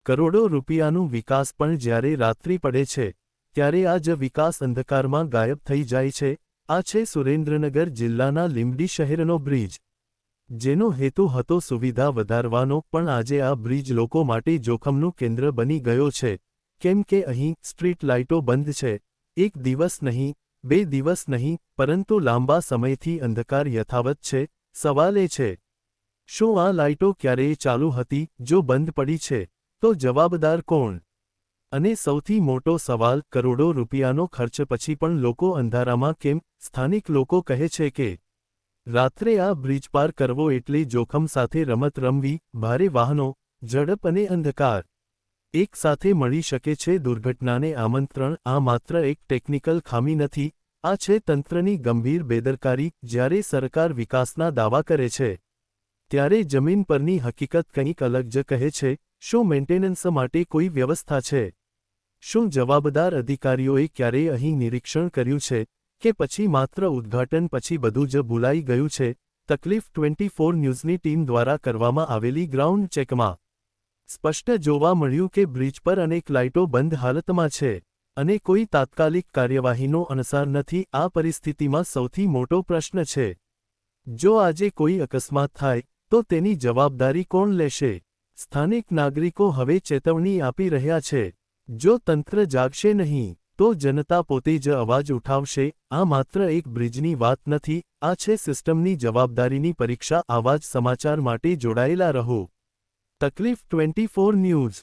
કરોડો રૂપિયાનું વિકાસ પણ જ્યારે રાત્રિ પડે છે ત્યારે આ જ વિકાસ અંધકારમાં ગાયબ થઈ જાય છે। આ છે સુરેન્દ્રનગર જિલ્લાના લીંબડી શહેરનો બ્રિજ, જેનો હેતુ હતો સુવિધા વધારવાનો, પણ આજે આ બ્રિજ લોકો માટે જોખમનું કેન્દ્ર બની ગયો છે, કેમ કે અહીં સ્ટ્રીટ લાઇટો બંધ છે। એક દિવસ નહીં, 2 દિવસ નહીં, પરંતુ લાંબા સમયથી અંધકાર યથાવત છે। સવાલ એ છે, શું આ લાઇટો ક્યારેય ચાલુ હતી? જો બંધ પડી છે, તો જવાબદાર કોણ? અને સૌથી મોટો સવાલ, કરોડો રૂપિયાનો ખર્ચ પછી પણ લોકો અંધારામાં કેમ? સ્થાનિક લોકો કહે છે કે રાત્રે આ બ્રિજ પાર કરવો એટલે જોખમ સાથે રમત રમવી, ભારે વાહનો, ઝડપ અને અંધકાર એક સાથે મળી શકે છે દુર્ઘટનાને આમંત્રણ। આ માત્ર એક ટેકનિકલ ખામી નથી, આ છે તંત્રની ગંભીર બેદરકારી। જ્યારે સરકાર વિકાસના દાવા કરે છે, ત્યારે જમીન પરની હકીકત કંઈક અલગ જ કહે છે। શું મેન્ટેનન્સ માટે કોઈ વ્યવસ્થા છે? શું જવાબદાર અધિકારીઓએ ક્યારેય અહીં નિરીક્ષણ કર્યું છે, કે પછી માત્ર ઉદ્ઘાટન પછી બધું જ ભૂલાઈ ગયું છે? તકલીફ 24 ન્યૂઝની ટીમ દ્વારા કરવામાં આવેલી ગ્રાઉન્ડ ચેકમાં સ્પષ્ટ જોવા મળ્યું કે બ્રિજ પર અનેક લાઇટો બંધ હાલતમાં છે, અને કોઈ તાત્કાલિક કાર્યવાહીનો અણસાર નથી। આ પરિસ્થિતિમાં સૌથી મોટો પ્રશ્ન છે, જો આજે કોઈ અકસ્માત થાય તો તેની જવાબદારી કોણ લેશે? સ્થાનિક નાગરિકો હવે ચેતવણી આપી રહ્યા છે, જો તંત્ર જાગશે નહીં, તો જનતા પોતે જ અવાજ ઉઠાવશે। આ માત્ર એક બ્રિજની વાત નથી, આ છે સિસ્ટમની જવાબદારીની પરીક્ષા। આવા જ સમાચાર માટે જોડાયેલા રહો। તકલીફ 24 ન્યૂઝ।